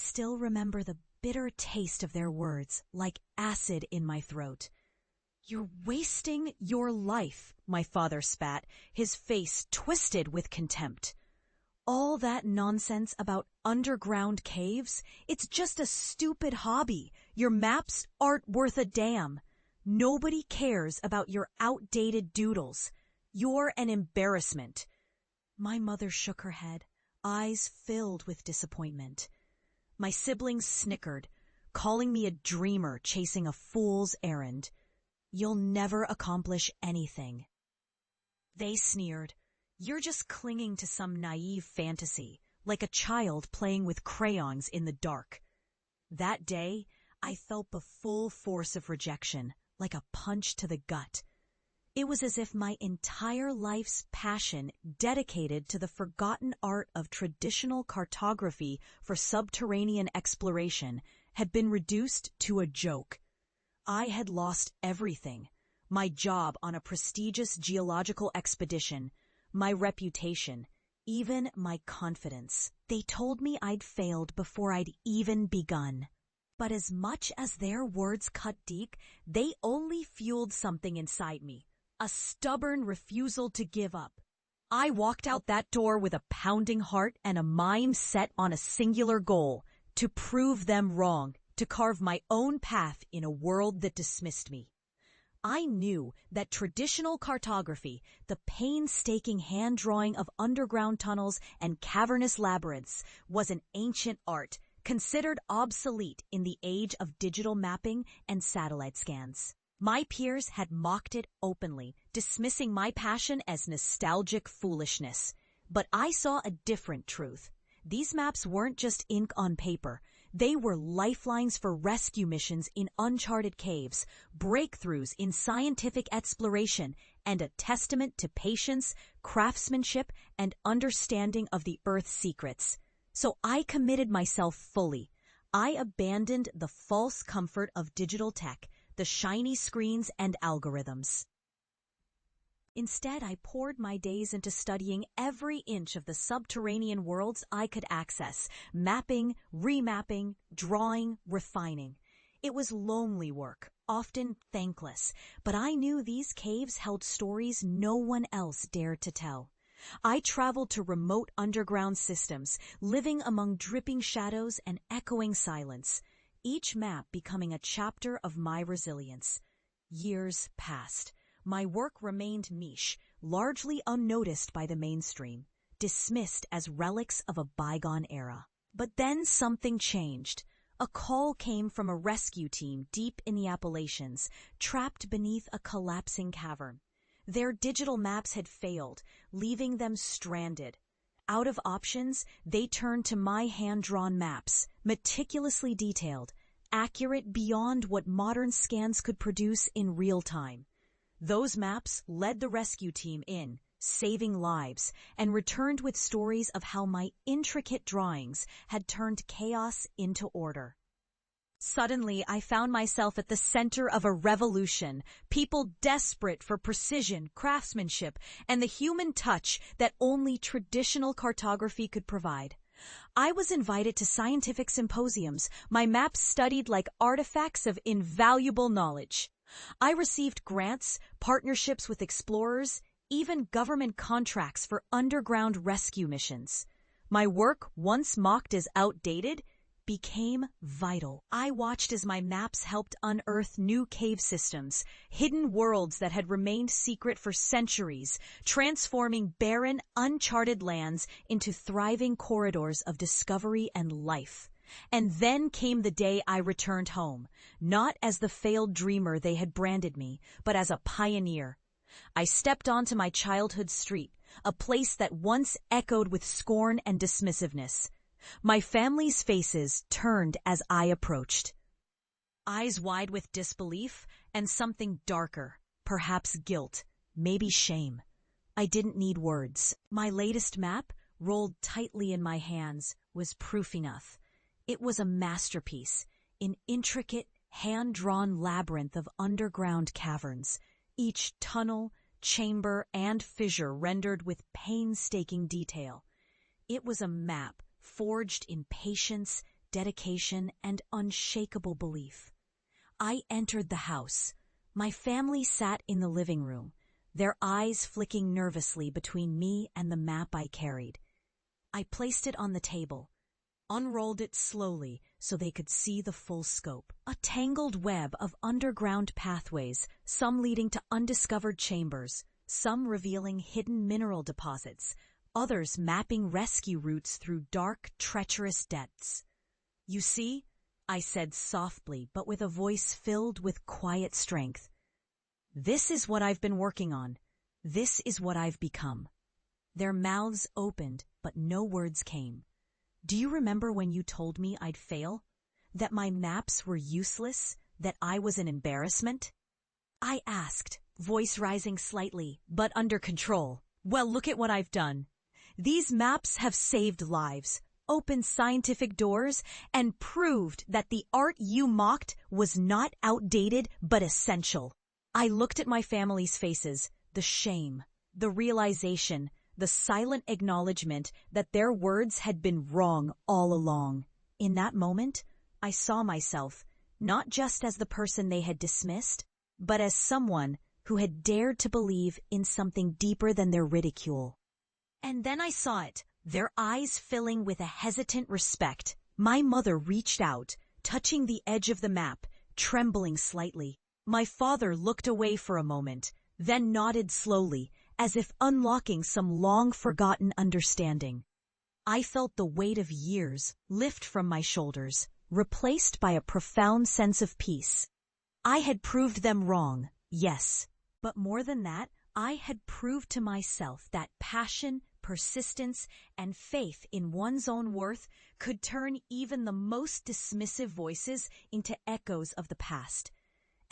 still remember the bitter taste of their words, like acid in my throat. "You're wasting your life," my father spat, his face twisted with contempt. "All that nonsense about underground caves, it's just a stupid hobby. Your maps aren't worth a damn. Nobody cares about your outdated doodles. You're an embarrassment." My mother shook her head, eyes filled with disappointment. My siblings snickered, calling me a dreamer chasing a fool's errand. "You'll never accomplish anything." They sneered, "You're just clinging to some naive fantasy, like a child playing with crayons in the dark." That day, I felt the full force of rejection, like a punch to the gut. It was as if my entire life's passion dedicated to the forgotten art of traditional cartography for subterranean exploration had been reduced to a joke. I had lost everything: my job on a prestigious geological expedition, my reputation, even my confidence. They told me I'd failed before I'd even begun. But as much as their words cut deep, they only fueled something inside me. A stubborn refusal to give up. I walked out that door with a pounding heart and a mind set on a singular goal: to prove them wrong, to carve my own path in a world that dismissed me. I knew that traditional cartography, the painstaking hand-drawing of underground tunnels and cavernous labyrinths, was an ancient art, considered obsolete in the age of digital mapping and satellite scans. My peers had mocked it openly, dismissing my passion as nostalgic foolishness. But I saw a different truth. These maps weren't just ink on paper. They were lifelines for rescue missions in uncharted caves, breakthroughs in scientific exploration, and a testament to patience, craftsmanship, and understanding of the Earth's secrets. So I committed myself fully. I abandoned the false comfort of digital tech, the shiny screens and algorithms. Instead, I poured my days into studying every inch of the subterranean worlds I could access, mapping, remapping, drawing, refining. It was lonely work, often thankless, but I knew these caves held stories no one else dared to tell. I traveled to remote underground systems, living among dripping shadows and echoing silence, each map becoming a chapter of my resilience. Years passed. My work remained niche, largely unnoticed by the mainstream, dismissed as relics of a bygone era. But then something changed. A call came from a rescue team deep in the Appalachians, trapped beneath a collapsing cavern. Their digital maps had failed, leaving them stranded. Out of options, they turned to my hand-drawn maps, meticulously detailed, accurate beyond what modern scans could produce in real time. Those maps led the rescue team in, saving lives, and returned with stories of how my intricate drawings had turned chaos into order. Suddenly, I found myself at the center of a revolution, people desperate for precision, craftsmanship, and the human touch that only traditional cartography could provide. I was invited to scientific symposiums, my maps studied like artifacts of invaluable knowledge. I received grants, partnerships with explorers, even government contracts for underground rescue missions. My work, once mocked as outdated, became vital. I watched as my maps helped unearth new cave systems, hidden worlds that had remained secret for centuries, transforming barren, uncharted lands into thriving corridors of discovery and life. And then came the day I returned home, not as the failed dreamer they had branded me, but as a pioneer. I stepped onto my childhood street, a place that once echoed with scorn and dismissiveness. My family's faces turned as I approached. Eyes wide with disbelief and something darker, perhaps guilt, maybe shame. I didn't need words. My latest map, rolled tightly in my hands, was proof enough. It was a masterpiece, an intricate, hand-drawn labyrinth of underground caverns, each tunnel, chamber, and fissure rendered with painstaking detail. It was a map forged in patience, dedication, and unshakable belief. I entered the house. My family sat in the living room, their eyes flicking nervously between me and the map I carried. I placed it on the table, unrolled it slowly so they could see the full scope. A tangled web of underground pathways, some leading to undiscovered chambers, some revealing hidden mineral deposits, others mapping rescue routes through dark, treacherous depths. "You see," I said softly, but with a voice filled with quiet strength, "this is what I've been working on. This is what I've become." Their mouths opened, but no words came. "Do you remember when you told me I'd fail? That my maps were useless? That I was an embarrassment?" I asked, voice rising slightly, but under control. "Well, look at what I've done. These maps have saved lives, opened scientific doors, and proved that the art you mocked was not outdated but essential." I looked at my family's faces, the shame, the realization, the silent acknowledgement that their words had been wrong all along. In that moment, I saw myself, not just as the person they had dismissed, but as someone who had dared to believe in something deeper than their ridicule. And then I saw it, their eyes filling with a hesitant respect. My mother reached out, touching the edge of the map, trembling slightly. My father looked away for a moment, then nodded slowly, as if unlocking some long-forgotten understanding. I felt the weight of years lift from my shoulders, replaced by a profound sense of peace. I had proved them wrong, yes, but more than that, I had proved to myself that passion, persistence, and faith in one's own worth could turn even the most dismissive voices into echoes of the past.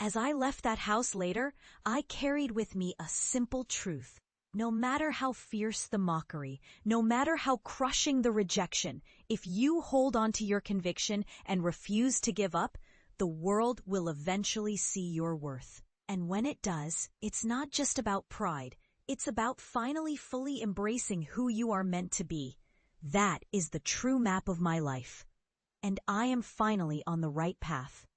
As I left that house later, I carried with me a simple truth. No matter how fierce the mockery, no matter how crushing the rejection, if you hold on to your conviction and refuse to give up, the world will eventually see your worth. And when it does, it's not just about pride. It's about finally fully embracing who you are meant to be. That is the true map of my life. And I am finally on the right path.